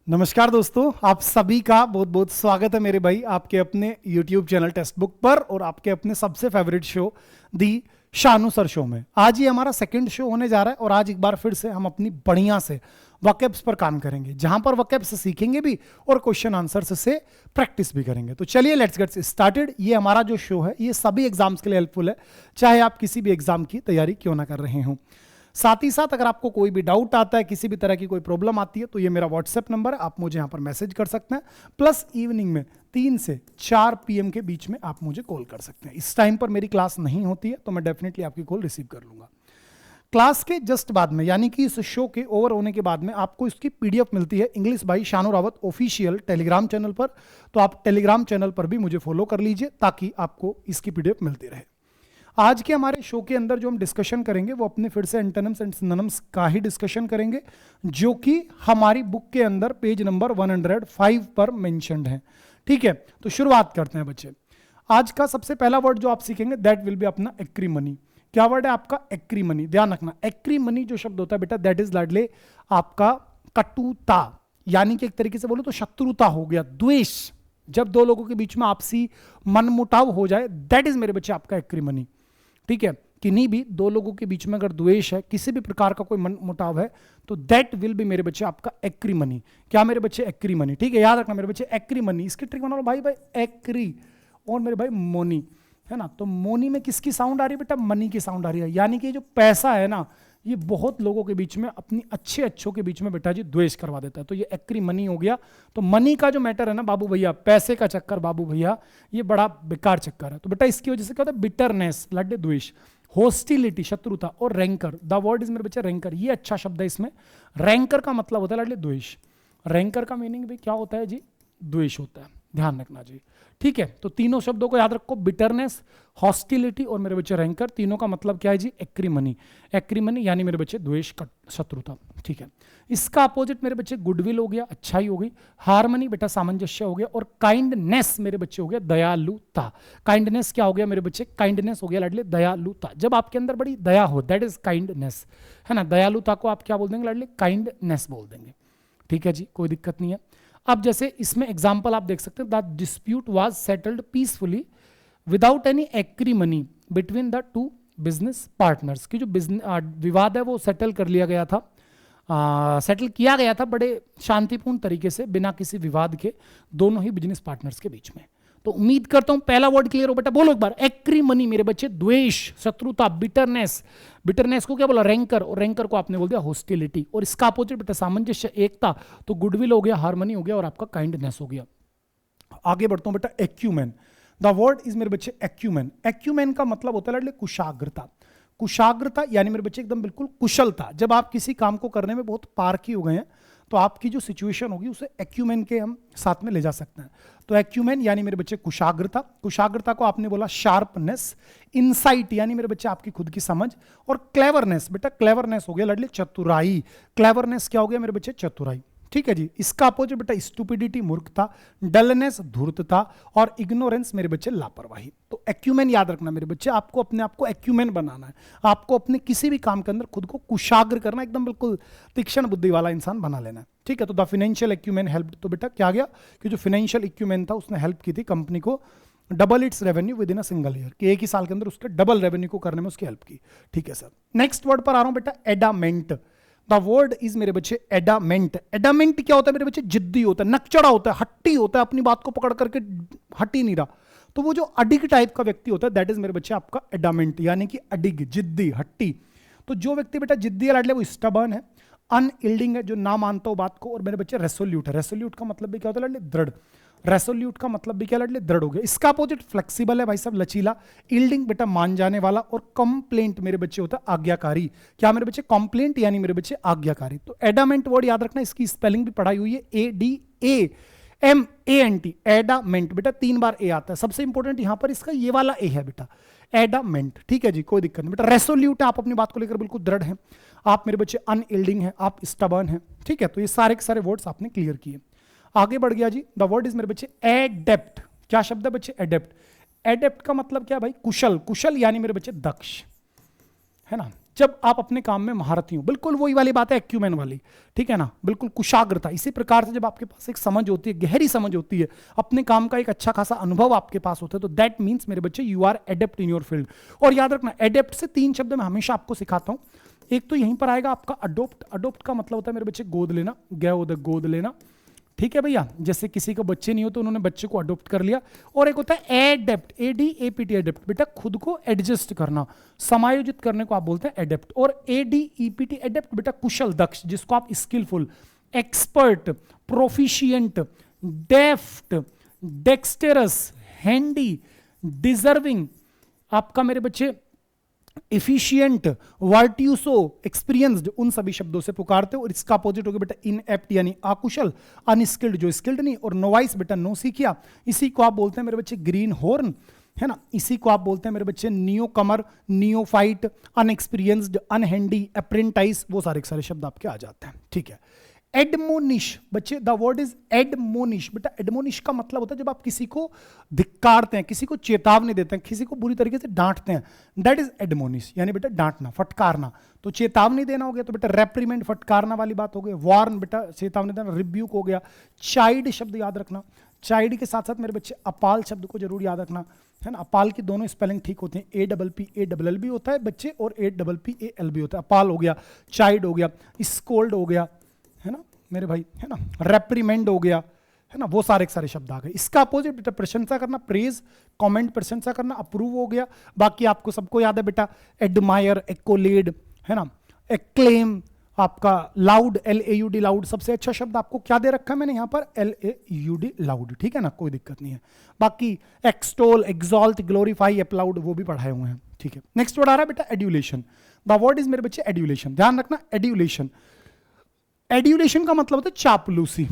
नमस्कार दोस्तों, आप सभी का बहुत बहुत स्वागत है मेरे भाई आपके अपने YouTube चैनल टेक्स्ट बुक पर और आपके अपने सबसे फेवरेट शो दी शानू सर शो में। आज ये हमारा सेकंड शो होने जा रहा है और आज एक बार फिर से हम अपनी बढ़िया से वोकैब्स पर काम करेंगे, जहां पर वोकैब्स सीखेंगे भी और क्वेश्चन आंसर्स से प्रैक्टिस भी करेंगे। तो चलिए लेट्स गेट स्टार्टेड। ये हमारा जो शो है ये सभी एग्जाम्स के लिए हेल्पफुल है, चाहे आप किसी भी एग्जाम की तैयारी क्यों ना कर रहे हों। साथ ही साथ अगर आपको कोई भी डाउट आता है, किसी भी तरह की कोई प्रॉब्लम आती है, तो ये मेरा व्हाट्सएप नंबर है, आप मुझे यहाँ पर मैसेज कर सकते हैं। प्लस इवनिंग में 3 से 4 PM के बीच में आप मुझे कॉल कर सकते हैं। इस टाइम पर मेरी क्लास नहीं होती है तो मैं डेफिनेटली आपकी कॉल रिसीव कर लूंगा। क्लास के जस्ट बाद में, यानी कि इस शो के ओवर होने के बाद में, आपको इसकी PDF मिलती है English by Shanu Rawat official Telegram channel पर। तो आप टेलीग्राम चैनल पर भी मुझे फॉलो कर लीजिए ताकि आपको इसकी PDF मिलती रहे। आज के हमारे शो के अंदर जो हम डिस्कशन करेंगे वो अपने फिर से एंटोनिम्स एंड सिनोनिम्स का ही डिस्कशन करेंगे, जो कि हमारी बुक के अंदर पेज नंबर 105 पर मेंशन्ड है। ठीक है, तो शुरुआत करते हैं बच्चे। आज का सबसे पहला वर्ड जो आप सीखेंगे दैट विल बी अपना एक्रीमनी। क्या वर्ड है आपका? एक्रीमनी। ध्यान रखना, एक्रीमनी जो शब्द होता है बेटा दैट इज लाडले आपका कटुता, यानी कि एक तरीके से बोलो तो शत्रुता हो गया, द्वेष। जब दो लोगों के बीच में आपसी मनमुटाव हो जाए दैट इज मेरे बच्चे आपका एक्रीमनी। ठीक है, किन्हीं भी दो लोगों के बीच में अगर द्वेष है, किसी भी प्रकार का कोई मनमुटाव है, तो दैट विल बी मेरे बच्चे आपका एक्रीमनी। क्या मेरे बच्चे? एक्रीमनी। ठीक है, याद रखना मेरे बच्चे एक्रीमनी। इसकी ट्रिक बना लो भाई एक्री और मेरे भाई मोनी, है ना। तो मोनी में किसकी साउंड आ रही है बेटा? मनी की साउंड आ रही है। यानी कि जो पैसा है ना, ये बहुत लोगों के बीच में, अपनी अच्छे अच्छों के बीच में बेटा जी द्वेष करवा देता है। तो ये एक्री मनी हो गया। तो मनी का जो मैटर है ना बाबू भैया, पैसे का चक्कर बाबू भैया, ये बड़ा बेकार चक्कर है। तो बेटा इसकी वजह से क्या होता है? बिटरनेस, लड्डे द्वेष, होस्टिलिटी शत्रुता, और रैंकर। द वर्ड इज मेरे बच्चे रैंकर। ये अच्छा शब्द है। इसमें रैंकर का मतलब होता है लड्डे द्वेष। रैंकर का मीनिंग भी क्या होता है जी? द्वेष होता है। ध्यान रखना जी। ठीक है, तो तीनों शब्दों को याद रखो, बिटरनेस, हॉस्टिलिटी और मेरे बच्चे रैंकर। तीनों का मतलब क्या है जी? एक्रीमनी। एक्रीमनी यानी मेरे बच्चे द्वेष, शत्रुता। ठीक है, इसका अपोजिट मेरे बच्चे गुडविल हो गया, अच्छाई हो गई। हार्मनी बेटा सामंजस्य हो गया। और काइंडनेस मेरे बच्चे हो गया दयालुता। काइंडनेस क्या हो गया मेरे बच्चे? काइंडनेस हो गया लाडले दयालुता। जब आपके अंदर बड़ी दया हो दैट इज काइंडनेस, है ना। दयालुता को आप क्या बोल देंगे लाडले? काइंडनेस बोल देंगे। ठीक है जी, कोई दिक्कत नहीं है। अब जैसे इसमें एग्जाम्पल आप देख सकते हैं, the dispute was settled peacefully without any acrimony between the two business partners. की जो विवाद है वो सेटल कर लिया गया था, सेटल किया गया था बड़े शांतिपूर्ण तरीके से, बिना किसी विवाद के, दोनों ही बिजनेस पार्टनर्स के बीच में। तो उम्मीद करता हूं पहला वर्ड क्लियर हो बेटा। बोलो एक बार, एक्रीमनी मेरे बच्चे द्वेष, शत्रुता, बिटरनेस। बिटरनेस को क्या बोला? रैंकर, और रैंकर को आपने बोल दिया हॉस्टिलिटी। और इसका अपोजिट बेटा सामंजस्य, एकता। तो गुडविल हो गया, हार्मनी हो गया और आपका काइंडनेस हो गया। आगे बढ़ता हूं बेटा, एक्यूमेन। द वर्ड इज मेरे बच्चे एक्यूमेन। एक्यूमेन का मतलब होता है कुशाग्रता। कुशाग्रता यानी मेरे बच्चे एकदम बिल्कुल कुशलता। जब आप किसी काम को करने में बहुत पारखी हो गए हैं तो आपकी जो सिचुएशन होगी उसे एक्यूमेन के हम साथ में ले जा सकते हैं। तो एक्यूमेन यानी मेरे बच्चे कुशाग्रता। कुशाग्रता को आपने बोला शार्पनेस। इंसाइट यानी मेरे बच्चे आपकी खुद की समझ। और क्लेवरनेस बेटा, क्लेवरनेस हो गया लड़ले चतुराई। क्लेवरनेस क्या हो गया मेरे बच्चे? चतुराई। ठीक है जी। इसका अपोजिट बेटा स्टूपिडिटी, मूर्खता, डलनेस, धूर्तता, और इग्नोरेंस मेरे बच्चे लापरवाही। तो एक्यूमेन याद रखना मेरे बच्चे, आपको अपने आप को एक्यूमेन बनाना है। आपको अपने किसी भी काम के अंदर खुद को कुशाग्र करना, एकदम बिल्कुल तीक्ष्ण बुद्धि वाला इंसान बना लेना है। ठीक है, तो द फाइनेंशियल एक्यूमेन हेल्प। तो बेटा क्या गया कि जो फाइनेंशियल एक्यूमेन था उसने हेल्प की थी कंपनी को double it's revenue with in a single year, कि एक ही साल के अंदर उसके डबल रेवेन्यू को करने में उसकी हेल्प की। ठीक है सर। नेक्स्ट वर्ड पर आ रहा हूं बेटा, एडामेंट। द वर्ड इज मेरे बच्चे एडामेंट। एडामेंट क्या होता है मेरे बच्चे? जिद्दी होता है, नकचड़ा होता है, हट्टी होता है, अपनी बात को पकड़ करके हट ही नहीं रहा। तो वो जो अडिग टाइप का व्यक्ति होता है दैट इज मेरे बच्चे आपका एडामेंट, यानी कि अडिग, जिद्दी, हट्टी। तो जो व्यक्ति बेटा जिद्दी है लाडले वो स्टबर्न है, अनयील्डिंग है, जो ना मानता हो बात को, और मेरे बच्चे रेसोल्यूट है। रेसोल्यूट का मतलब भी क्या होता है लाडले? दृढ़। रेसोल्यूट का मतलब भी क्या लाडले? दृढ़ हो गया। इसका अपोजिट फ्लेक्सिबल है भाई साहब, लचीला। यील्डिंग बेटा मान जाने वाला। और कंप्लेंट मेरे बच्चे होता है आज्ञाकारी। क्या मेरे बच्चे? कंप्लेंट यानी मेरे बच्चे आज्ञाकारी। तो एडामेंट वर्ड याद रखना, इसकी स्पेलिंग भी पढ़ाई हुई है, ADAMANT। एडामेंट बेटा 3 बार ए आता है। सबसे इंपॉर्टेंट यहां पर इसका ये वाला ए है बेटा, एडामेंट। ठीक है जी, कोई दिक्कत नहीं बेटा। रेसोल्यूट है, आप अपनी बात को लेकर बिल्कुल दृढ़ हैं। आप मेरे बच्चे अनयील्डिंग हैं, आप स्टबर्न हैं। ठीक है, तो ये सारे के सारे वर्ड्स आपने क्लियर किए। आगे बढ़ गया जी। द वर्ड इज मेरे बच्चे एडेप्ट। क्या शब्द है बच्चे? एडेप्ट। एडेप्ट का मतलब क्या भाई? कुशल। कुशल यानी मेरे बच्चे दक्ष। है ना, जब आप अपने काम में महारथी हो, बिल्कुल वही वाली बात है एक्यूमेन वाली, ठीक है ना, बिल्कुल कुशाग्रता। इसी प्रकार से जब आपके पास एक समझ होती है, गहरी समझ होती है, अपने काम का एक अच्छा खासा अनुभव आपके पास होता है, तो दैट मीन्स मेरे बच्चे you are adept in your field. और याद रखना, एडेप्ट से 3 शब्द मैं हमेशा आपको सिखाता हूं। एक तो यहीं पर आएगा आपका अडोप्ट। अडोप्ट का मतलब होता है मेरे बच्चे गोद लेना, गोद लेना, ठीक है भैया। जैसे किसी को बच्चे नहीं हो तो उन्होंने बच्चे को अडॉप्ट कर लिया। और एक होता है एडेप्ट, एडीएपीटी, एडेप्ट, बेटा खुद को एडजस्ट करना, समायोजित करने को आप बोलते हैं एडेप्ट। और एडीईपीटी, एडेप्ट, बेटा कुशल, दक्ष, जिसको आप skilful, expert, proficient, deft, dexterous, handy, deserving, आपका मेरे बच्चे एफिशिएंट, वर्ट्यूसो, एक्सपीरियंस्ड, उन सभी शब्दों से पुकारते हो। और इसका अपोजिट हो गया बेटा इनएप्ट यानी अकुशल, अनस्किल्ड जो स्किल्ड नहीं, और नोवाइस बेटा नो सीखिया, इसी को आप बोलते हैं मेरे बच्चे ग्रीन हॉर्न, है ना, इसी को आप बोलते हैं मेरे बच्चे नियो कमर, नियोफाइट, अनएक्सपीरियंस्ड, अनहैंडी, अप्रेंटाइज, वो सारे शब्द आपके आ जाते हैं, ठीक है। एडमोनिश बच्चे, द वर्ड इज एडमोनिश। बेटा एडमोनिश का मतलब होता है जब आप किसी को धिक्कारते हैं, किसी को चेतावनी देते हैं, किसी को बुरी तरीके से डांटते हैं, दैट इज एडमोनिश, यानी बेटा डांटना, फटकारना। तो चेतावनी देना हो गया, तो बेटा रेप्रीमेंट, फटकारना वाली बात हो गई। वार्न बेटा चेतावनी देना, रिब्यूक हो गया। चाइल्ड शब्द याद रखना, चाइल्ड के साथ साथ मेरे बच्चे अपाल शब्द को जरूर याद रखना, है ना। अपाल की दोनों स्पेलिंग ठीक होते हैं, APPALL भी होता है बच्चे, और APPAL भी होता है। अपाल हो गया, चाइल्ड हो गया, स्कोल्ड हो गया, है ना मेरे भाई, है ना, रेप्रीमेंड हो गया, है ना, वो सारे शब्द आ गए। इसका अपोजिट बेटा प्रशंसा करना, प्रेज, कमेंट, प्रशंसा करना, अप्रूव हो गया। बाकी आपको सबको याद है बेटा एडमायर, एक्कोलेड, है ना, एक्लेम, आपका लाउड, LAUD, लाउड। सबसे अच्छा शब्द आपको क्या दे रखा है मैंने यहाँ पर, LAUD, लाउड, ठीक है ना, कोई दिक्कत नहीं है। बाकी एक्सटोल, एक्सॉल्ट, ग्लोरीफाई, अपलाउड, वो भी पढ़ाए हुए हैं, ठीक है। नेक्स्ट वर्ड आ रहा है बेटा एड्यूलेशन। द वर्ड इज मेरे बच्चे एड्यूलेशन, ध्यान रखना एड्यूलेशन। एड्यूलेशन का मतलब होता है चापलूसी।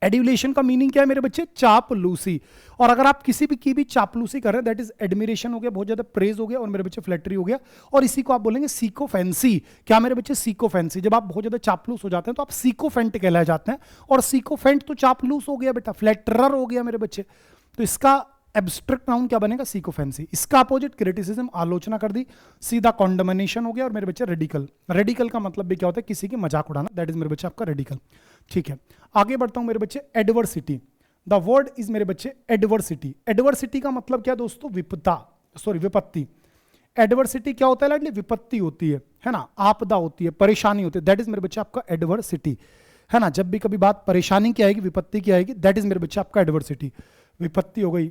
एड्यूलेशन का मीनिंग क्या है मेरे बच्चे, चापलूसी। और अगर आप किसी भी की भी चापलूसी कर रहे हैं, दैट इज एडमिरेशन हो गया, बहुत ज्यादा प्रेज हो गया, और मेरे बच्चे फ्लैटरी हो गया। और इसी को आप बोलेंगे सीकोफेंसी। क्या मेरे बच्चे, सीकोफेंसी। जब आप बहुत ज्यादा चापलूस हो जाते हैं तो आप सीकोफेंट कहलाए जाते हैं, और सीकोफेंट तो चापलूस हो गया बेटा, फ्लैटरर हो गया मेरे बच्चे। तो इसका एब्स्ट्रैक्ट नाउन क्या बनेगा, सीकोफेंसी। इसका अपोजिट क्रिटिसिज्म, आलोचना कर दी। सीधा कॉन्डमनेशन हो गया। और मेरे बच्चे रेडिकल, रेडिकल का मतलब भी क्या होता है, किसी की मजाक उड़ाना, दैट इज मेरे बच्चे आपका रेडिकल, ठीक है। आगे बढ़ता हूं मेरे बच्चे, एडवर्सिटी। द वर्ड इज मेरे बच्चे एडवर्सिटी। एडवर्सिटी का मतलब क्या दोस्तों, विपत्ति। एडवर्सिटी क्या होता है लाडली, विपत्ति होती है ना, आपदा होती है, परेशानी होती है, दैट इज मेरे बच्चे आपका एडवर्सिटी, है ना। जब भी कभी बात परेशानी की आएगी, विपत्ति की आएगी, दैट इज मेरे बच्चे आपका एडवर्सिटी। विपत्ति हो गई,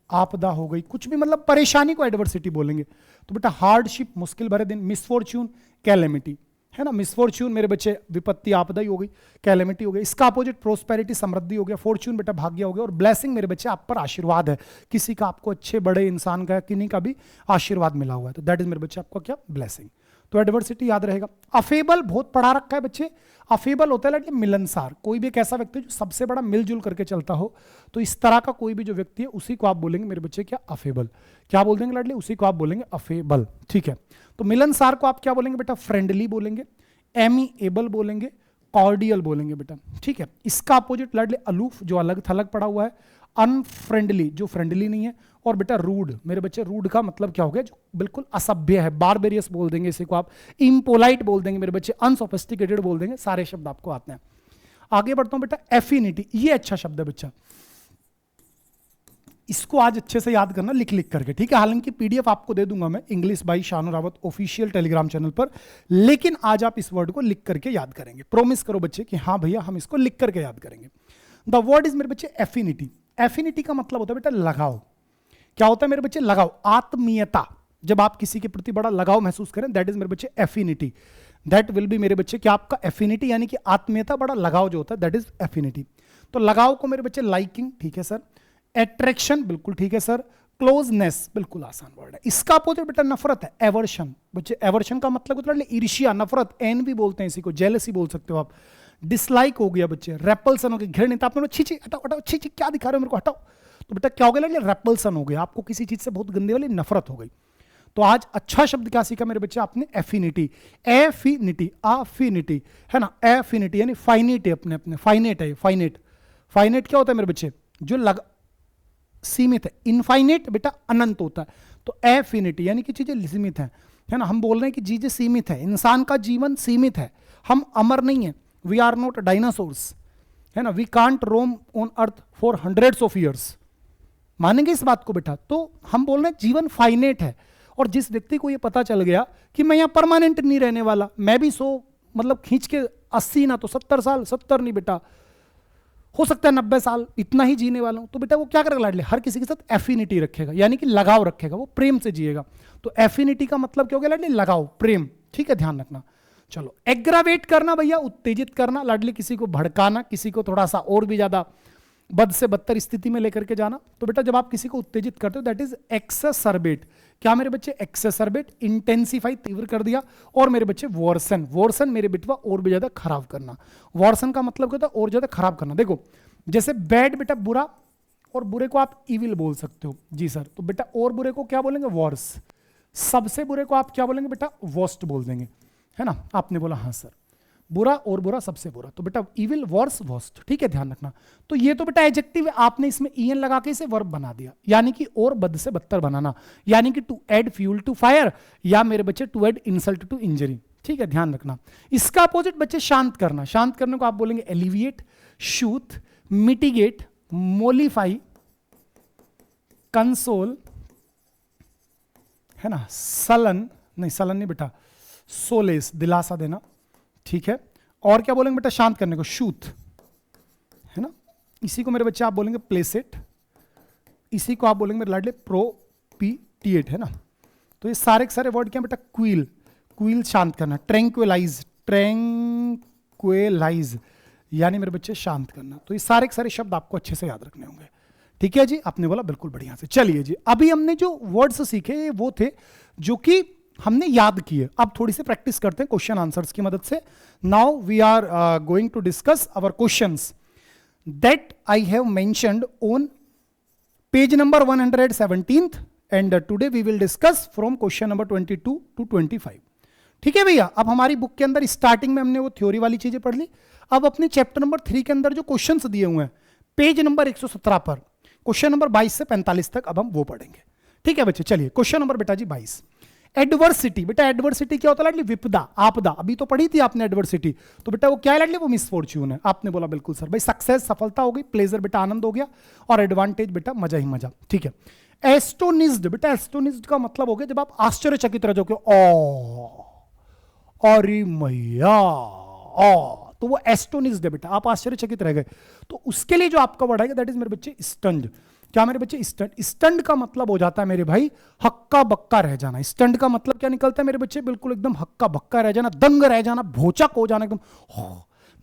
आपदा हो गई, कुछ भी मतलब परेशानी को एडवर्सिटी बोलेंगे। तो बेटा हार्डशिप, मुश्किल भरे दिन, मिसफॉर्च्यून, कैलेमिटी, है ना। मिसफॉर्च्यून मेरे बच्चे विपत्ति, आपदा ही हो गई, कैलेमिटी हो गई। इसका अपोजिट प्रोस्पेरिटी, समृद्धि हो गया। फॉर्च्यून बेटा भाग्य हो गया। और ब्लेसिंग मेरे बच्चे आप पर आशीर्वाद है, किसी का, आपको अच्छे बड़े इंसान का, किन्हीं का भी आशीर्वाद मिला हुआ है, तो दैट इज मेरे बच्चे आपका क्या, ब्लेसिंग। तो एडवर्सिटी याद रहेगा। अफेबल बहुत पढ़ा रखा है बच्चे। अफेबल होता है लाडली मिलनसार, कोई भी एक ऐसा व्यक्ति जो सबसे बड़ा मिलजुल करके चलता हो, तो इस तरह का कोई भी जो व्यक्ति है उसी को आप बोलेंगे मेरे बच्चे क्या, अफेबल। क्या बोल देंगे लाडली, उसी को आप बोलेंगे अफेबल, ठीक है। तो मिलनसार को आप क्या बोलेंगे बेटा, फ्रेंडली बोलेंगे, एमीएबल बोलेंगे, कॉर्डियल बोलेंगे बेटा, ठीक है। इसका अपोजिट लाडली अलूफ, जो अलग थलग पड़ा हुआ है, अनफ्रेंडली, जो फ्रेंडली नहीं है, और बेटा रूड। मेरे बच्चे रूड का मतलब क्या हो गया, जो बिल्कुल असभ्य है, बारबेरियस बोल देंगे इसी को आप, इम्पोलाइट बोल देंगे मेरे बच्चे, अनसोफिस्टिकेटेड बोल देंगे, सारे शब्द आपको आते हैं। आगे बढ़ता हूं बेटा, एफिनिटी, ये अच्छा शब्द है बच्चा, इसको आज अच्छे से याद करना, लिख करके, ठीक है। हालांकि पीडीएफ आपको दे दूंगा मैं, English by Shanu Rawat official Telegram channel पर, लेकिन आज आप इस वर्ड को लिख करके याद करेंगे। प्रोमिस करो बच्चे कि हाँ भैया हम इसको लिख करके याद करेंगे। द वर्ड इज मेरे बच्चे एफिनिटी। एफिनिटी का मतलब होता है बेटा लगाव। क्या होता है मेरे बच्चे, लगाव, आत्मीयता। जब आप किसी के प्रति बड़ा लगाव महसूस करें, दैट इज मेरे बच्चे एफिनिटी। दैट विल बी मेरे बच्चे क्या, आपका एफिनिटी, यानी कि आत्मीयता, बड़ा लगाव जो होता है, दैट इज एफिनिटी। तो लगाव को मेरे बच्चे लाइकिंग, ठीक है सर। एट्रैक्शन, बिल्कुल ठीक है सर। क्लोजनेस, बिल्कुल आसान वर्ड है। इसका अपोजिट बेटा नफरत है, एवर्शन। बच्चे एवर्शन का मतलब होता है ईर्ष्या, नफरत, एन भी बोलते हैं इसी को, जेलसी बोल सकते हो आप। डिसलाइक हो गया बच्चे, रेपल्सन हो गया, घृणित, आपने छी छी हटाओ हटाओ, छी छी क्या दिखा रहे हो मेरे को, हटाओ। तो बेटा क्या हो गया, रेपल्सन हो गया, आपको किसी चीज से बहुत गंदी वाली नफरत हो गई। तो आज अच्छा शब्द क्या सीखा मेरे बच्चे आपने, एफिनिटी। एफिनिटी, अफिनिटी, है ना, एफिनिटी यानी फाइनेट है, अपने अपने फाइनेट है, फाइनेट। फाइनेट क्या होता है मेरे बच्चे, जो सीमित है। इनफाइनेट बेटा अनंत होता है। तो एफिनिटी यानी कि चीजें सीमित हैं। है ना। हम बोल रहे हैं कि जीवन सीमित है, इंसान का जीवन सीमित है, हम अमर नहीं है, वी आर नॉट डायनासोर्स, है ना, we can't roam on earth for hundreds of years. मानेंगे इस बात को बेटा? तो हम बोल रहे हैं जीवन फाइनेट है, और जिस व्यक्ति को ये पता चल गया कि मैं यहाँ परमानेंट नहीं रहने वाला, मैं भी 100 मतलब खींच के 80 ना तो 70 साल, 70 नहीं बेटा, हो सकता है 90 साल इतना ही जीने वाला हूं, तो बेटा वो क्या करेगा लाडले? हर किसी के साथ एफिनिटी रखेगा, यानी कि लगाव रखेगा, वो प्रेम से जिएगा। तो एफिनिटी का मतलब क्या हो गया लाडले? लगाव, प्रेम। ठीक है, ध्यान रखना। चलो, एग्रावेट करना भैया, उत्तेजित करना लाडली, किसी को भड़काना, किसी को थोड़ा सा और भी ज्यादा बद से बदतर स्थिति में लेकर के जाना। तो बेटा जब आप किसी को उत्तेजित करते हो दैट इज एक्ससर्बेट। क्या मेरे बच्चे? एक्ससर्बेट, इंटेंसिफाई, तीव्र कर दिया। और मेरे बच्चे वर्सन, वर्सन मेरे बेटवा और भी ज्यादा खराब करना। वर्सन का मतलब क्या होता है? और ज्यादा खराब करना। देखो जैसे बैड बेटा बुरा, और बुरे को आप इविल बोल सकते हो। जी सर, तो बेटा और बुरे को क्या बोलेंगे? वर्स। सबसे बुरे को आप क्या बोलेंगे बेटा? वर्स्ट बोल देंगे, है ना। आपने बोला हाँ सर, बुरा और बुरा सबसे बुरा, तो बेटा इविल, वर्स, वर्स्ट। ठीक है, ध्यान रखना। तो ये तो बेटा एडजेक्टिव है, आपने इसमें ईएन लगा के इसे वर्ब बना दिया, यानी कि और बद से बदतर बनाना, यानी कि to add fuel to fire, या मेरे बच्चे to add insult to injury. ठीक है, ध्यान रखना। इसका अपोजिट बच्चे शांत करना। शांत करने को आप बोलेंगे एलिविएट, शूथ, मिटिगेट, मोलिफाई, कंसोल, है ना, सलन, नहीं सलन नहीं बेटा, सोलेस, दिलासा देना। ठीक है, और क्या बोलेंगे बेटा शांत करने को? शूथ, है ना। इसी को मेरे बच्चे आप बोलेंगे प्लेसेट, इसी को आप बोलेंगे मेरे लाडले प्रोपिटिएट, है ना। तो ये सारे के सारे वर्ड क्या बेटा? क्वील, क्वील शांत करना, ट्रैंक्विलाइज, ट्रैंक्विलाइज यानी मेरे बच्चे शांत करना। तो ये सारे के सारे शब्द आपको अच्छे से याद रखने होंगे। ठीक है जी, आपने बोला बिल्कुल बढ़िया से। चलिए जी, अभी हमने जो वर्ड्स सीखे वो थे जो कि हमने याद किए। अब थोड़ी सी प्रैक्टिस करते हैं क्वेश्चन आंसर्स की मदद से। Now we are going to discuss our questions that I have mentioned on page number 117 and today we will discuss from question number 22 to 25। ठीक है भैया, अब हमारी बुक के अंदर स्टार्टिंग में हमने वो थ्योरी वाली चीजें पढ़ ली। अब अपने चैप्टर नंबर 3 के अंदर जो क्वेश्चंस दिए हुए हैं पेज नंबर 117 पर, क्वेश्चन नंबर 22 से 45 तक अब हम वो पढ़ेंगे। ठीक है बच्चे, चलिए क्वेश्चन नंबर बेटा जी 22। एडवर्सिटी, बेटा एडवर्सिटी क्या होता है लाडली? विपदा, आपदा। अभी तो पढ़ी थी आपने एडवर्सिटी, तो बेटा वो क्या है लाडली? वो मिसफॉर्च्यून है। आपने बोला बिल्कुल सर। भाई सक्सेस, सफलता हो गई, प्लेजर बेटा आनंद हो गया, और एडवांटेज बेटा मजा ही मजा। ठीक है। एस्टोनिज्ड, बेटा एस्टोनिज्ड का मतलब हो गया जब आप आश्चर्यचकित रह जाओगे, ओ अरे मैया, तो वो एस्टोनिज्ड है बेटा, आप आश्चर्यचकित रह गए। तो उसके लिए जो आपका वर्ड आएगा दैट इज मेरे बच्चे स्टन्ड। क्या मेरे बच्चे? स्टंड। स्टंड का मतलब हो जाता है मेरे भाई हक्का बक्का रह जाना। स्टंड का मतलब क्या निकलता है मेरे बच्चे? बिल्कुल एकदम हक्का बक्का रह जाना, दंग रह जाना, भोचक हो जाना एकदम,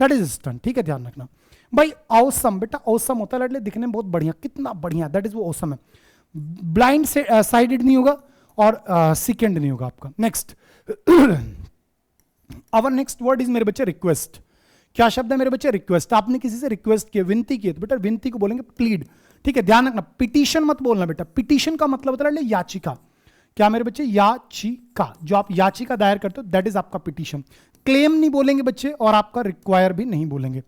दैट इज स्टंड। ठीक है, ध्यान रखना भाई। ऑसम, बेटा ऑसम होता है लाडले दिखने में बहुत बढ़िया, कितना बढ़िया, दैट इज वो ऑसम है। ब्लाइंड साइडेड नहीं होगा और सेकेंड नहीं होगा आपका। Next, our next word is मेरे बच्चे रिक्वेस्ट। क्या शब्द है मेरे बच्चे? रिक्वेस्ट। आपने किसी से रिक्वेस्ट की, विनती की, तो बेटा विनती को बोलेंगे प्लीड। ठीक है, ध्यान रखना, पिटीशन मत बोलना बेटा। पिटीशन का मतलब होता है याचिका। क्या मेरे बच्चे? याचिका। जो आप याचिका दायर करते हो दैट इज आपका पिटीशन। क्लेम नहीं बोलेंगे बच्चे, और आपका रिक्वायर भी नहीं बोलेंगे।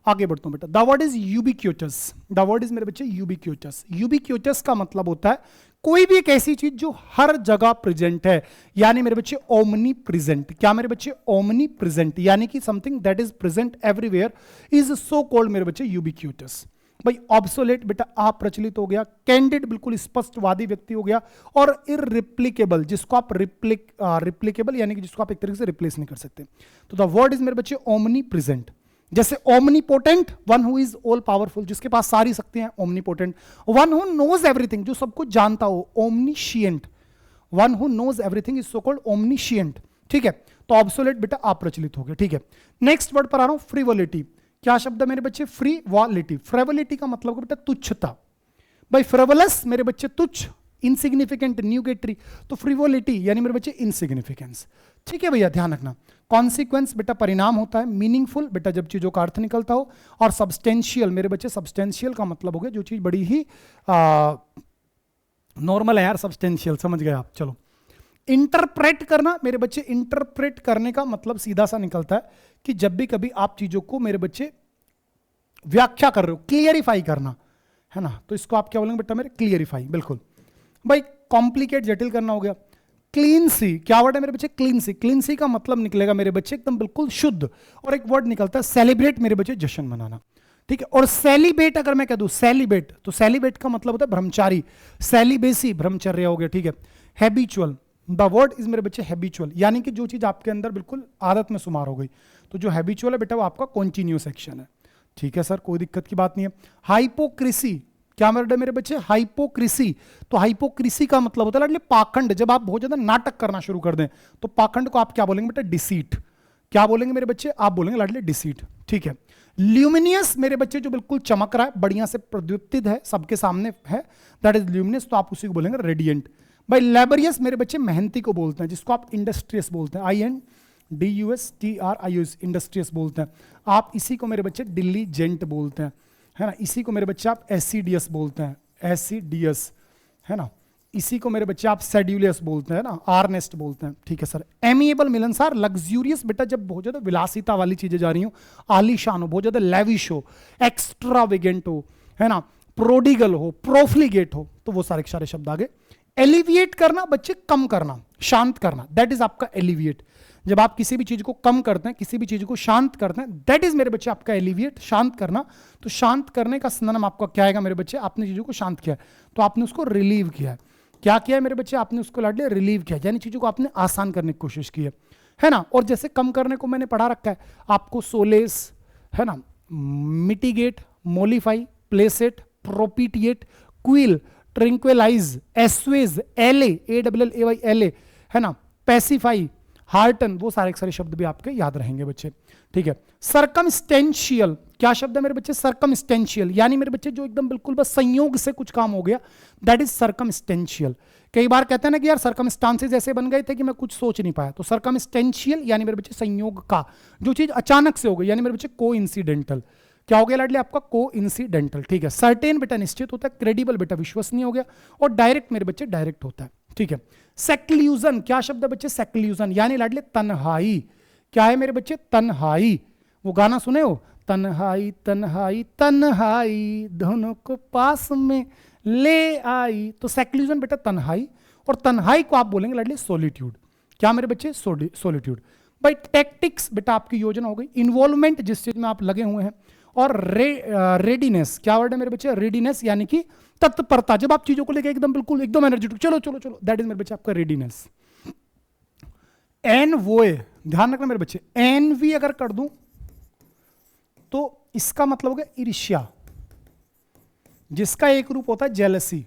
आगे बढ़ता हूं बेटा। The word is ubiquitous. The word is मेरे बच्चे यूबिक्यूटस। यूबिक्यूटस का मतलब होता है कोई भी एक ऐसी चीज जो हर जगह प्रेजेंट है, यानी मेरे बच्चे ओमनी प्रेजेंट। क्या मेरे बच्चे? ओमनी प्रेजेंट, यानी कि something that is present everywhere is so called मेरे बच्चे यूबिक्यूटस। भाई ऑब्सोलेट, बेटा अप्रचलित हो गया। कैंडिड, बिल्कुल स्पष्टवादी व्यक्ति हो गया। और इररिप्लिकेबल, जिसको आप रिप्लिकेबल यानी कि जिसको आप एक तरीके से रिप्लेस नहीं कर सकते। तो द वर्ड इज मेरे बच्चे ओमनी प्रेजेंट। जैसे omnipotent, one who is all powerful, जिसके पास सारी शक्तियां हैं, omnipotent. One who knows everything, जो सब कुछ जानता हो, omniscient. One who knows everything is so called omniscient. ठीक है, तो ऑब्सोलेट बेटा अप्रचलित हो गया। ठीक है, नेक्स्ट वर्ड पर आ रहा हूं, फ्रीवोलिटी। क्या शब्द है मेरे बच्चे? फ्रीवोलिटी। फ्रेवोलिटी का मतलब बेटा तुच्छता। भाई फ्रेवलस मेरे बच्चे तुच्छ, इनसिग्निफिकेंट, न्यूगेटरी। तो फ्रीवोलिटी यानी मेरे बच्चे इनसिग्निफिकेंस। ठीक है भैया, ध्यान रखना। कॉन्सिक्वेंस बेटा परिणाम होता है। मीनिंगफुल बेटा जब चीजों का अर्थ निकलता हो। और सब्सटेंशियल मेरे बच्चे, सब्सटेंशियल का मतलब हो गया जो चीज बड़ी ही नॉर्मल है यार, सब्सटेंशियल, समझ गए आप। चलो, इंटरप्रेट करना मेरे बच्चे। इंटरप्रेट करने का मतलब सीधा सा निकलता है कि जब भी कभी आप चीजों को मेरे बच्चे व्याख्या कर रहे हो, क्लियरिफाई करना, है ना, तो इसको आप क्या बोलेंगे बेटा मेरे? क्लियरिफाई। बिल्कुल भाई। कॉम्प्लिकेट, जटिल करना हो गया। क्लीन सी, क्या वर्ड है मेरे बच्चे? क्लीन सी। क्लीन सी का मतलब निकलेगा मेरे बच्चे एकदम बिल्कुल शुद्ध, और एक वर्ड निकलता है सेलिब्रेट मेरे बच्चे, जश्न मनाना, ठीक है। और सेलिब्रेट अगर मैं कह दूं सेलिब्रेट, तो सेलिब्रेट का मतलब होता है ब्रह्मचारी, सेलिबेसी ब्रह्मचर्य हो गया, ठीक है। हैबिचुअल, द वर्ड इज मेरे बच्चे हैबिचुअल, यानी कि जो चीज आपके अंदर बिल्कुल आदत में शुमार हो गई, तो जो हैबिचुअल है बेटा वो आपका कॉन्टिन्यूस एक्शन है, ठीक है सर, कोई दिक्कत की बात नहीं है। हाइपोक्रेसी, क्या वर्ड है मेरे बच्चे? हाइपोक्रेसी। तो हाइपोक्रेसी का मतलब होता है पाखंड, जब आप बहुत ज्यादा नाटक करना शुरू कर दें तो पाखंड को आप क्या बोलेंगे बेटा? डिसीट। क्या बोलेंगे मेरे बच्चे? आप बोलेंगे लाडले डिसीट, ठीक है। ल्यूमिनियस मेरे बच्चे जो बिल्कुल चमक रहा है, बढ़िया से प्रद्युतित है, सबके सामने है, दैट इज ल्यूमिनियस, तो आप उसी को बोलेंगे रेडियंट। भाई लेबरियस मेरे बच्चे मेहनती को बोलते हैं, जिसको आप इंडस्ट्रियस बोलते हैं, INDUSTRIUS, इंडस्ट्रियस बोलते हैं। आप इसी को मेरे बच्चे डिलीजेंट बोलते हैं, है ना। इसी को मेरे बच्चे आप एसिडियस बोलते हैं, एसिडियस, है ना। इसी को मेरे बच्चे आप सेड्यूलियस बोलते हैं ना, आर्नेस्ट बोलते हैं, ठीक है सर। एमिएबल मिलनसार, लग्जूरियस बेटा जब बहुत ज्यादा विलासिता वाली चीजें जा रही हो, आलीशान हो, बहुत ज्यादा लेविश हो, एक्स्ट्रावेगेंट हो, है ना, प्रोडिगल हो, प्रोफ्लिगेट हो, तो वो सारे सारे शब्द आ गए। एलिविएट करना बच्चे, कम करना, शांत करना, दैट इज आपका एलिविएट। जब आप किसी भी चीज को कम करते हैं, किसी भी चीज को शांत करते हैं, दैट इज मेरे बच्चे आपका एलिविएट, शांत करना। तो शांत करने का सिनोनिम आपका क्या आएगा मेरे बच्चे? आपने चीजों को शांत किया तो आपने उसको रिलीव किया। क्या किया है मेरे बच्चे? आपने उसको लाडले रिलीव किया, यानी चीजों को आपने आसान करने की कोशिश की है ना। और जैसे कम करने को मैंने पढ़ा रखा है आपको, सोलेस, है ना, मिटिगेट, मोलिफाई, प्लेसेट, प्रोपिटिएट, क्विल, ट्रिंक्वेलाइज, एस्वेज, LA, है ना, पैसिफाई, हार्टन, वो सारे सारे शब्द भी आपके याद रहेंगे बच्चे, ठीक है। सरकमस्टेंशियल, क्या शब्द है मेरे बच्चे? सरकमस्टेंशियल, यानी मेरे बच्चे जो एकदम बिल्कुल बस संयोग से कुछ काम हो गया, दैट इज सरकमस्टेंशियल। कई बार कहते हैं ना कि यार सरकमस्टांसेस ऐसे बन गए थे कि मैं कुछ सोच नहीं पाया, तो सरकमस्टेंशियल यानी मेरे बच्चे संयोग का, जो चीज अचानक से हो गई, यानी मेरे बच्चे कोइंसिडेंटल। क्या हो गया लाडले? आपका कोइंसिडेंटल, ठीक है। सर्टेन बेटा निश्चित होता है, क्रेडिबल बेटा विश्वसनीय हो गया, और डायरेक्ट मेरे बच्चे डायरेक्ट होता है, ठीक है। सेक्लूजन, क्या शब्द है बच्चे? सेक्लूजन, यानी लाडले तन्हाई। क्या है मेरे बच्चे? तन्हाई। वो गाना सुने हो? तन्हाई तन्हाई तन्हाई दोनों को पास में ले आई, तो सेक्लूजन बेटा तन्हाई, और तन्हाई को आप बोलेंगे लाडले सोलिट्यूड। क्या मेरे बच्चे? सोलिट्यूड। भाई टैक्टिक्स बेटा आपकी योजना हो गई, इन्वॉल्वमेंट जिस चीज में आप लगे हुए हैं, और रेडीनेस, क्या वर्ड है मेरे बच्चे? रेडीनेस, यानी कि तत्परता, जब आप चीजों को लेके एकदम बिल्कुल एकदम एनर्जेटिक, चलो चलो चलो, दैट इज मेरे बच्चे आपका रेडीनेस। एनवोए, ध्यान रखना मेरे बच्चे, एनवी अगर कर दूं तो इसका मतलब हो गया ईर्ष्या, जिसका एक रूप होता है जेलसी।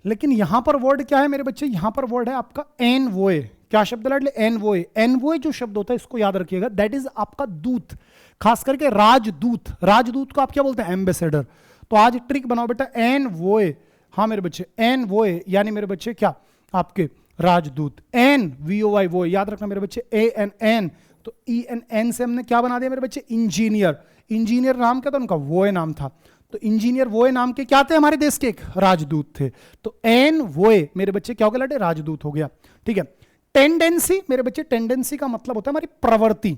लेकिन यहां पर वर्ड क्या है मेरे बच्चे? यहां पर वर्ड है आपका एनवोए। क्या शब्द लाडले? एनवोए। एनवोए जो शब्द होता है इसको याद रखिएगा, दैट इज आपका दूत, खास करके राजदूत। राजदूत को आप क्या बोलते हैं? एम्बेसडर। तो आज ट्रिक बनाओ बेटा, एनवोए, हाँ मेरे बच्चे, एनवोए यानी मेरे बच्चे क्या? आपके राजदूत। NVOI वो याद रखना मेरे बच्चे, ANN, तो ENN से हमने क्या बना दिया मेरे बच्चे? इंजीनियर। इंजीनियर नाम क्या था उनका? वोए नाम था, तो इंजीनियर वोए नाम के क्या थे? हमारे देश के एक राजदूत थे, तो एन वोए मेरे बच्चे क्या हो गया लाडे? राजदूत हो गया, ठीक है। टेंडेंसी मेरे बच्चे, टेंडेंसी का मतलब होता है हमारी प्रवृत्ति।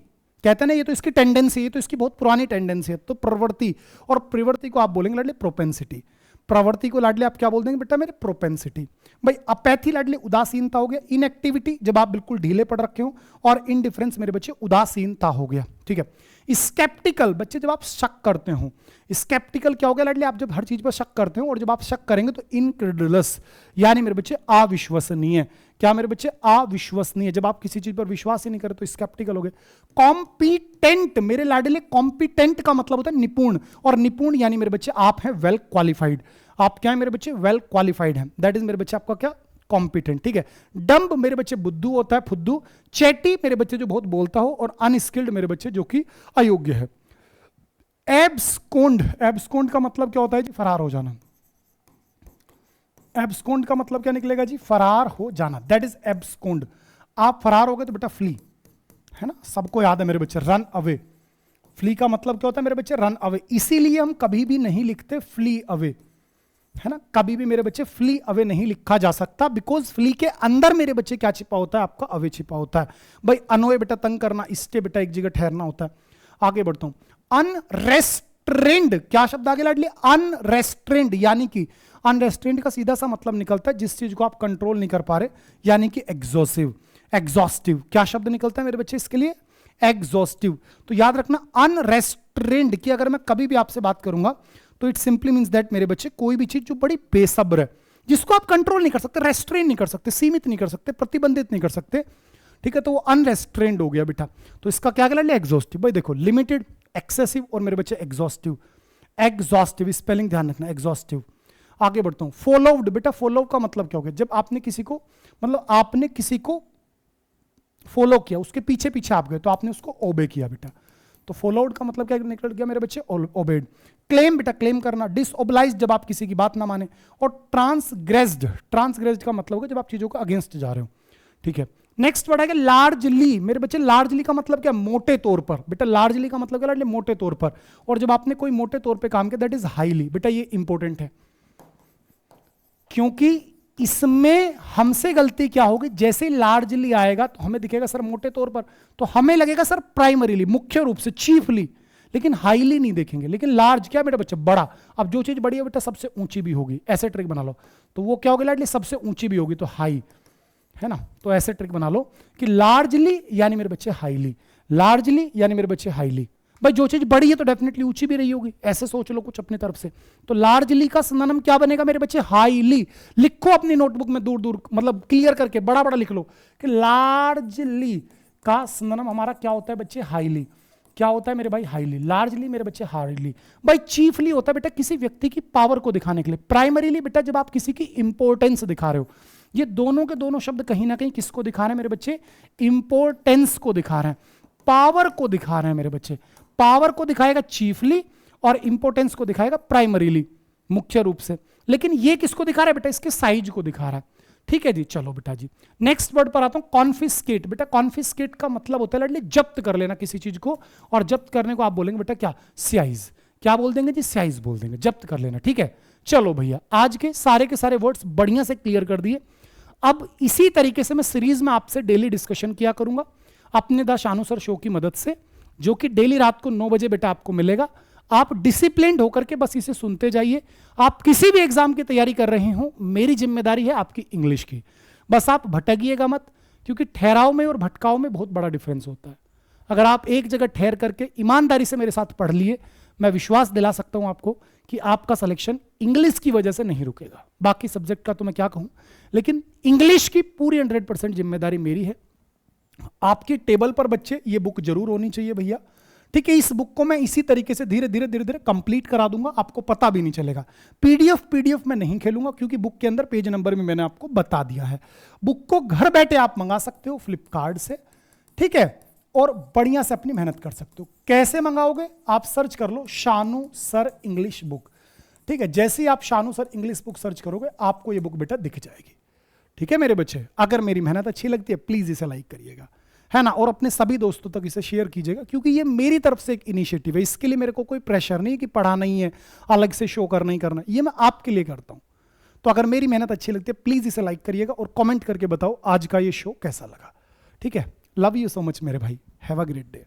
कहते हैं ना ये तो इसकी टेंडेंसी, ये तो इसकी बहुत पुरानी टेंडेंसी है, तो प्रवृत्ति। और प्रवृत्ति को आप बोलेंगे लाडले प्रोपेंसिटी। प्रवृत्ति को लाडले आप क्या बोल देंगे बेटा मेरे? प्रोपेंसिटी। भाई अपैथी लाडले उदासीनता हो गया, इनएक्टिविटी जब आप बिल्कुल ढीले पड़ रखे हो, और इनडिफरेंस मेरे बच्चे उदासीनता हो गया, ठीक है। स्केप्टिकल बच्चे, जब आप शक करते हो, स्केप्टिकल क्या हो गया लाडले? आप जब हर चीज पर शक करते हो, और जब आप शक करेंगे तो इनक्रेडुलस, यानी मेरे बच्चे अविश्वसनीय। क्या मेरे बच्चे? अविश्वसनीय। जब आप किसी चीज पर विश्वास ही नहीं करते तो स्केप्टिकल हो गए। कॉम्पिटेंट मेरे लाडले, कॉम्पिटेंट का मतलब होता है निपुण, और निपुण यानी मेरे बच्चे आप हैं वेल क्वालिफाइड। आप क्या है मेरे बच्चे? वेल क्वालिफाइड हैं, दैट इज मेरे बच्चे आपका क्या? कॉम्पिटेंट, ठीक है। डम्ब मेरे बच्चे बुद्धू होता है, फुद्दू। चैटी मेरे बच्चे जो बहुत बोलता हो, और अनस्किल्ड मेरे बच्चे जो कि अयोग्य है। एब्सकोंड, एब्सकोंड का मतलब क्या होता है जी? फरार हो जाना। एब्सकोंड का मतलब क्या निकलेगा जी? फरार हो जाना, दैट इज एब्सकोंड। आप फरार हो गए तो बेटा फ्ली, है ना, सबको याद है मेरे बच्चे, रन अवे। फ्ली का मतलब क्या होता है मेरे बच्चे? Run away. इसीलिए हम कभी भी नहीं लिखते फ्ली अवे, है ना, कभी भी मेरे बच्चे फ्ली अवे नहीं लिखा जा सकता, बिकॉज फ्ली के अंदर मेरे बच्चे क्या छिपा होता है? आपका अवे छिपा होता है। भाई अनोए बेटा तंग करना, स्टे बेटा एक जगह ठहरना होता है। आगे बढ़ता हूं, अनरेस्ट अनरेस्ट्रेंड, क्या शब्द आगे लाडली, अनरेस्ट्रेंड, यानी कि अनरेस्ट्रेंड का सीधा सा मतलब निकलता है जिस चीज को आप कंट्रोल नहीं कर पा रहे, यानी कि एग्जॉसिव, एग्जॉस्टिव, क्या शब्द निकलता है मेरे बच्चे इसके लिए, एग्जॉस्टिव। तो याद रखना अनरेस्ट्रेंड की अगर मैं कभी भी आपसे बात करूंगा तो इट सिंपली मींस दैट मेरे बच्चे कोई भी चीज जो बड़ी बेसब्र है, जिसको आप कंट्रोल नहीं कर सकते, रेस्ट्रेन नहीं कर सकते, सीमित नहीं कर सकते, प्रतिबंधित नहीं कर सकते, ठीक है, तो वो अनरेस्ट्रेंड हो गया बेटा। तो इसका क्या कहलाता है, एग्जॉस्टिव। भाई देखो लिमिटेड, एक्सेसिव और मेरे बच्चे एग्जॉस्टिव, एग्जॉस्टिव स्पेलिंग ध्यान रखना, एग्जॉस्टिव। आगे बढ़ता हूं, फॉलोव्ड, बेटा फॉलो का मतलब क्या हो गया, जब आपने किसी को, मतलब आपने किसी को फॉलो किया, उसके पीछे पीछे आप गए तो आपने उसको ओबे किया बेटा, तो फॉलोड का मतलब क्या निकल गया मेरे बच्चे, ओबेड। क्लेम, बेटा क्लेम करना, डिसओबलाइज जब आप किसी की बात ना माने, और ट्रांसग्रेस्ड, ट्रांसग्रेस्ड का मतलब होगा जब आप चीजों का अगेंस्ट जा रहे हो, ठीक है। नेक्स्ट वर्ड है लार्जली, मेरे बच्चे लार्जली का मतलब क्या, मोटे तौर पर, बेटा लार्जली का मतलब क्या, मोटे तौर पर, और जब आपने कोई मोटे तौर पर काम किया दैट इज हाईली, बेटा ये इंपॉर्टेंट है, क्योंकि इसमें हमसे गलती क्या होगी, जैसे लार्जली आएगा तो हमें दिखेगा सर मोटे तौर पर, तो हमें लगेगा सर प्राइमरीली, मुख्य रूप से, चीफली, लेकिन हाईली नहीं देखेंगे। लेकिन लार्ज क्या बेटा बच्चा, बड़ा, अब जो चीज बड़ी है बेटा सबसे ऊंची भी होगी, ऐसे ट्रिक बना लो, तो वो क्या होगी लार्जली, सबसे ऊंची भी होगी, तो हाई, है ना, तो ऐसे ट्रिक बना लो कि लार्जली यानी मेरे बच्चे हाईली, लार्जली यानी मेरे बच्चे हाईली। भाई जो चीज बड़ी है तो डेफिनेटली ऊंची भी रही होगी, ऐसे सोच लो कुछ अपनी तरफ से, तो लार्जली का सिनोनिम क्या बनेगा मेरे बच्चे, हाईली। लिखो अपनी नोटबुक में दूर दूर, मतलब क्लियर करके बड़ा बड़ा लिख लो कि लार्जली का सिनोनिम हमारा क्या होता है बच्चे, हाईली। क्या होता है मेरे भाई, हाईली। लार्जली मेरे बच्चे हाईली। भाई चीफली होता है बेटा किसी व्यक्ति की पावर को दिखाने के लिए। प्राइमरीली बेटा जब आप किसी की इंपॉर्टेंस दिखा रहे हो, ये दोनों के दोनों शब्द कहीं ना कहीं किसको दिखा रहे हैं मेरे बच्चे, इंपॉर्टेंस को दिखा रहे हैं, पावर को दिखा रहे हैं मेरे बच्चे। पावर को दिखाएगा चीफली और इंपोर्टेंस को दिखाएगा प्राइमरीली, मुख्य रूप से। लेकिन ये किसको दिखा रहा है बेटा, इसके साइज को दिखा रहा है, ठीक है जी। चलो बेटा जी नेक्स्ट वर्ड पर आता हूं, कॉन्फिस्केट। बेटा कॉन्फिस्केट का मतलब होता है लड़ली जब्त कर लेना किसी चीज को, और जब्त करने को आप बोलेंगे बेटा क्या, साइज। क्या बोल देंगे जी, साइज बोल देंगे, जब्त कर लेना, ठीक है। चलो भैया आज के सारे वर्ड्स बढ़िया से क्लियर कर दिए। अब इसी तरीके से मैं सीरीज में आपसे डेली डिस्कशन किया करूंगा अपने द शानू सर शो की मदद से, जो कि डेली रात को 9 बजे बेटा आपको मिलेगा। आप डिसिप्लिन्ड होकर के बस इसे सुनते जाइए। आप किसी भी एग्जाम की तैयारी कर रहे हो, मेरी जिम्मेदारी है आपकी इंग्लिश की, बस आप भटकिएगा मत, क्योंकि ठहराव में और भटकाव में बहुत बड़ा डिफरेंस होता है। अगर आप एक जगह ठहर करके ईमानदारी से मेरे साथ पढ़ लिए, मैं विश्वास दिला सकता हूं आपको कि आपका सिलेक्शन इंग्लिश की वजह से नहीं रुकेगा। बाकी सब्जेक्ट का तो मैं क्या कहूं, लेकिन इंग्लिश की पूरी 100% जिम्मेदारी मेरी है। आपकी टेबल पर बच्चे ये बुक जरूर होनी चाहिए भैया, ठीक है। इस बुक को मैं इसी तरीके से धीरे धीरे कंप्लीट करा दूंगा, आपको पता भी नहीं चलेगा। पीडीएफ में नहीं खेलूंगा, क्योंकि बुक के अंदर पेज नंबर में मैंने आपको बता दिया है। बुक को घर बैठे आप मंगा सकते हो फ्लिपकार्ट से, ठीक है, और बढ़िया से अपनी मेहनत कर सकते हो। कैसे मंगाओगे, आप सर्च कर लो शानू सर इंग्लिश बुक, ठीक है। जैसे ही आप Shanu sir English book search करोगे आपको ये बुक बेटा दिख जाएगी, ठीक है मेरे बच्चे। अगर मेरी मेहनत अच्छी लगती है प्लीज इसे लाइक करिएगा, है ना, और अपने सभी दोस्तों तक इसे शेयर कीजिएगा, क्योंकि ये मेरी तरफ से एक इनिशिएटिव है। इसके लिए मेरे को कोई प्रेशर नहीं है कि पढ़ाना ही है, अलग से शो करना ही करना, ये मैं आपके लिए करता हूं। तो अगर मेरी मेहनत अच्छी लगती है प्लीज इसे लाइक करिएगा और कमेंट करके बताओ आज का ये शो कैसा लगा, ठीक है। लव यू सो मच मेरे भाई, हैव अ ग्रेट डे।